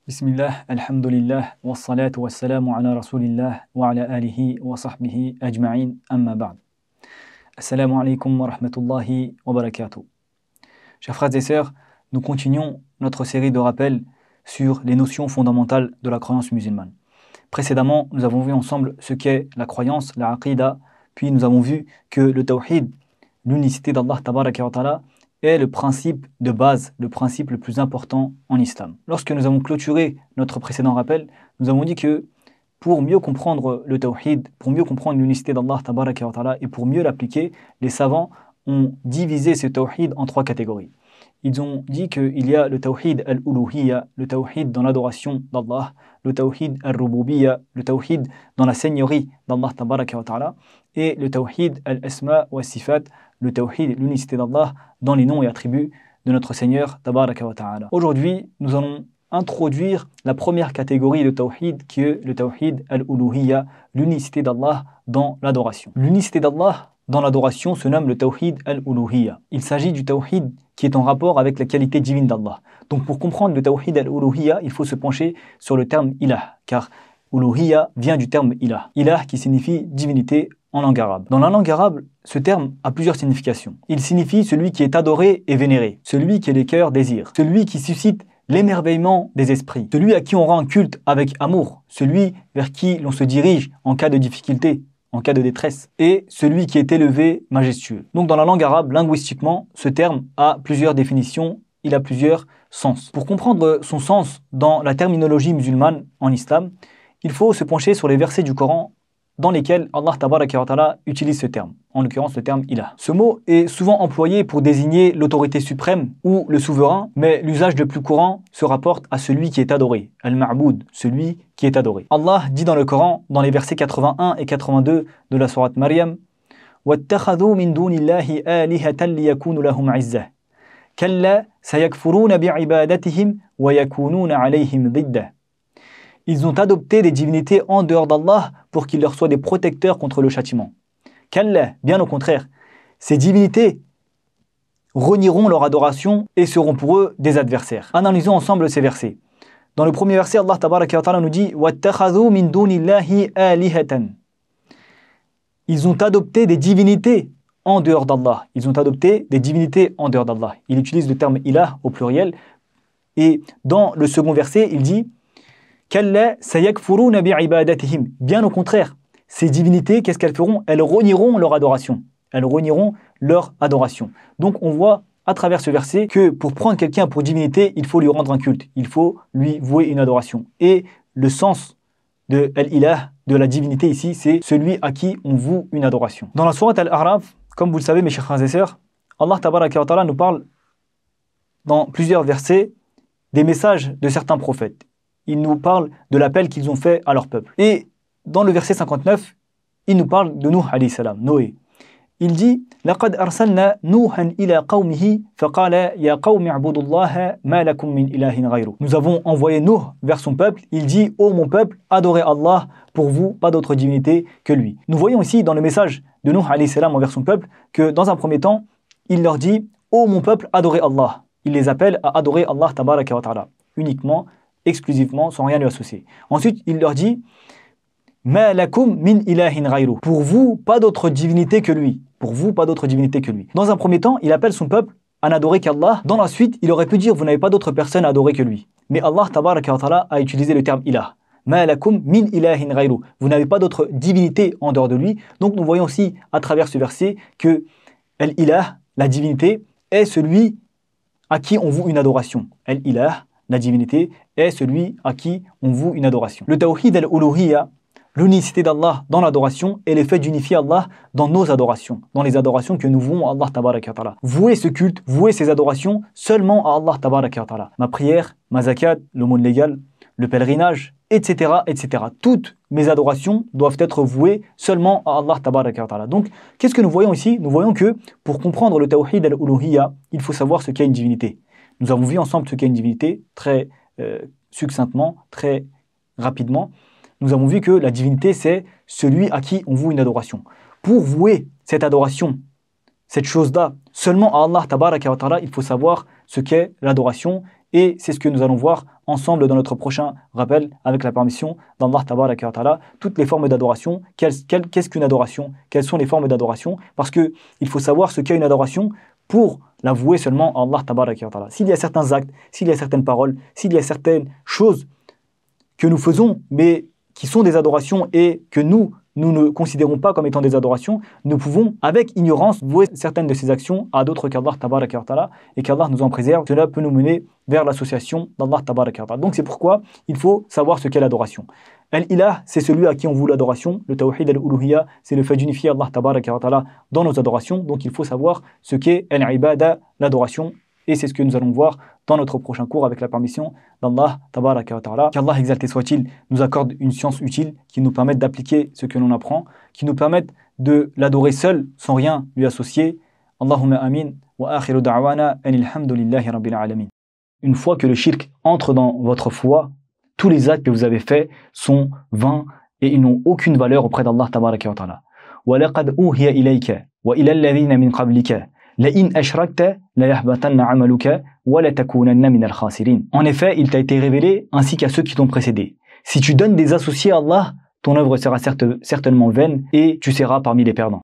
Bismillah, alhamdulillah, wassalatu wassalamu ala rasulillah wa ala alihi wa sahbihi ajma'in, amma ba'd. Assalamu alaikum wa rahmatullahi wa barakatuh. Chers frères et sœurs, nous continuons notre série de rappels sur les notions fondamentales de la croyance musulmane. Précédemment, nous avons vu ensemble ce qu'est la croyance, la aqida, puis nous avons vu que le tawhid, l'unicité d'Allah tabaraka wa ta'ala, est le principe de base, le principe le plus important en islam. Lorsque nous avons clôturé notre précédent rappel, nous avons dit que pour mieux comprendre le tawhid, pour mieux comprendre l'unicité d'Allah tabaraka wa ta'ala et pour mieux l'appliquer, les savants ont divisé ce tawhid en trois catégories. Ils ont dit qu'il y a le tawhid al-uluhiyya, le tawhid dans l'adoration d'Allah, le tawhid al-rububiyya, le tawhid dans la seigneurie d'Allah tabaraka wa ta'ala, et le tawhid al-asma wa sifat, le tawhid, l'unicité d'Allah dans les noms et attributs de notre Seigneur tabaraka wa ta'ala. Aujourd'hui, nous allons introduire la première catégorie de tawhid qui est le tawhid al-uluhiyya, l'unicité d'Allah dans l'adoration. L'unicité d'Allah dans l'adoration se nomme le tawhid al-uluhiyya. Il s'agit du tawhid qui est en rapport avec la qualité divine d'Allah. Donc pour comprendre le tawhid al-uluhiyya, il faut se pencher sur le terme ilah, car uluhiyya vient du terme ilah. Ilah qui signifie divinité en langue arabe. Dans la langue arabe, ce terme a plusieurs significations. Il signifie celui qui est adoré et vénéré, celui que les cœurs désirent, celui qui suscite l'émerveillement des esprits, celui à qui on rend un culte avec amour, celui vers qui l'on se dirige en cas de difficulté, en cas de détresse, et celui qui est élevé, majestueux. Donc dans la langue arabe, linguistiquement, ce terme a plusieurs définitions, il a plusieurs sens. Pour comprendre son sens dans la terminologie musulmane en islam, il faut se pencher sur les versets du Coran dans lesquels Allah tabaraka wa ta'ala utilise ce terme, en l'occurrence le terme ilah. Ce mot est souvent employé pour désigner l'autorité suprême ou le souverain, mais l'usage le plus courant se rapporte à celui qui est adoré, al-ma'boud, celui qui est adoré. Allah dit dans le Coran, dans les versets 81 et 82 de la sourate Maryam, وَاتَّخَذُوا مِن دُونِ اللَّهِ آلِهَةً لِيَكُونُوا لَهُمْ عِزَّةً كَلَّا سَيَكْفُرُونَ بِعِبَادَتِهِمْ وَيَكُونُونَ عَلَيْهِمْ ضِدًّا. Ils ont adopté des divinités en dehors d'Allah pour qu'ils leur soient des protecteurs contre le châtiment. Kalla, bien au contraire, ces divinités renieront leur adoration et seront pour eux des adversaires. Analysons ensemble ces versets. Dans le premier verset, Allah tabaraka wa ta'ala nous dit وَاتَّخَذُوا مِن دُونِ اللَّهِ آلِهَةً. Ils ont adopté des divinités en dehors d'Allah. Ils ont adopté des divinités en dehors d'Allah. Il utilise le terme ilah au pluriel. Et dans le second verset, il dit Kalla sayakfuruna bi'ibadatihim. Bien au contraire, ces divinités, qu'est-ce qu'elles feront? Elles renieront leur adoration. Elles renieront leur adoration. Donc on voit à travers ce verset que pour prendre quelqu'un pour divinité, il faut lui rendre un culte. Il faut lui vouer une adoration. Et le sens de al-ilah, de la divinité ici, c'est celui à qui on voue une adoration. Dans la sourate Al-A'raf, comme vous le savez mes chers frères et sœurs, Allah tabaraka wa ta'ala nous parle dans plusieurs versets des messages de certains prophètes. Il nous parle de l'appel qu'ils ont fait à leur peuple. Et dans le verset 59, il nous parle de Nuh alayhi salam, Noé. Il dit لَقَدْ أَرْسَلْنَا نُوحًا إِلَى قَوْمِهِ فَقَالَ يَا قَوْمِ اعْبُدُوا اللَّهَ مَا لَكُمْ مِنْ إِلَٰهٍ غَيْرُهُ. Nous avons envoyé Nuh vers son peuple. Il dit ô mon peuple, adorez Allah, pour vous, pas d'autre divinité que lui. Nous voyons ici dans le message de Nuh alayhi salam envers son peuple que dans un premier temps, il leur dit ô mon peuple, adorez Allah. Il les appelle à adorer Allah tabaraka wa ta'ala, uniquement, exclusivement, sans rien lui associer. Ensuite, il leur dit Ma lakum min ilahin ghayru. Pour vous, pas d'autre divinité que lui. Pour vous, pas d'autre divinité que lui. Dans un premier temps, il appelle son peuple à n'adorer qu'Allah. Dans la suite, il aurait pu dire vous n'avez pas d'autre personne à adorer que lui. Mais Allah tabaraka wa ta'ala a utilisé le terme ilah. Ma lakum min ilahin ghayru. Vous n'avez pas d'autre divinité en dehors de lui. Donc nous voyons aussi à travers ce verset que al-ilah, la divinité, est celui à qui on voue une adoration. Al-ilah, la divinité, est celui à qui on voue une adoration. Le tawhid al-uluhiyya, l'unicité d'Allah dans l'adoration, est le fait d'unifier Allah dans nos adorations, dans les adorations que nous vouons à Allah tabaraka wa ta'ala. Vouer ce culte, vouer ces adorations seulement à Allah tabaraka wa ta'ala. Ma prière, ma zakat, l'aumône légale, le pèlerinage, etc., etc. Toutes mes adorations doivent être vouées seulement à Allah tabaraka wa ta'ala. Donc, qu'est-ce que nous voyons ici? Nous voyons que pour comprendre le tawhid al-uluhiyya, il faut savoir ce qu'est une divinité. Nous avons vu ensemble ce qu'est une divinité, très succinctement, très rapidement. Nous avons vu que la divinité, c'est celui à qui on voue une adoration. Pour vouer cette adoration, cette chose-là, seulement à Allah tabaraka wa ta'ala, il faut savoir ce qu'est l'adoration Et c'est ce que nous allons voir ensemble dans notre prochain rappel, avec la permission d'Allah Tabaraka wa Ta'ala, toutes les formes d'adoration. Qu'est-ce qu'une adoration? Quelles sont les formes d'adoration? Parce qu'il faut savoir ce qu'est une adoration pour l'avouer seulement à Allah Tabaraka wa Ta'ala. S'il y a certains actes, s'il y a certaines paroles, s'il y a certaines choses que nous faisons, mais qui sont des adorations et que nous ne considérons pas comme étant des adorations, nous pouvons, avec ignorance, vouer certaines de ces actions à d'autres qu'Allah Tabaraka wa Ta'ala, et qu'Allah nous en préserve. Cela peut nous mener vers l'association d'Allah Tabaraka wa Ta'ala. Donc c'est pourquoi il faut savoir ce qu'est l'adoration. Al-Ilah, c'est celui à qui on voue l'adoration. Le Tawhid al-Uluhiyya, c'est le fait d'unifier Allah Tabaraka wa Ta'ala dans nos adorations. Donc il faut savoir ce qu'est Al-Ibada, l'adoration. Et c'est ce que nous allons voir dans notre prochain cours avec la permission d'Allah Tabaraka wa Ta'ala. Qu'Allah exalté soit-il nous accorde une science utile qui nous permette d'appliquer ce que l'on apprend, qui nous permette de l'adorer seul sans rien lui associer. Allahumma amin wa akhiru da'wana anilhamdulillahi rabbil alamin. Une fois que le shirk entre dans votre foi, tous les actes que vous avez faits sont vains et ils n'ont aucune valeur auprès d'Allah Tabaraka wa Ta'ala. Wa laqad uhiya ilayka wa ila alladhina min qablika. En effet, il t'a été révélé ainsi qu'à ceux qui t'ont précédé. Si tu donnes des associés à Allah, ton œuvre sera certainement vaine et tu seras parmi les perdants.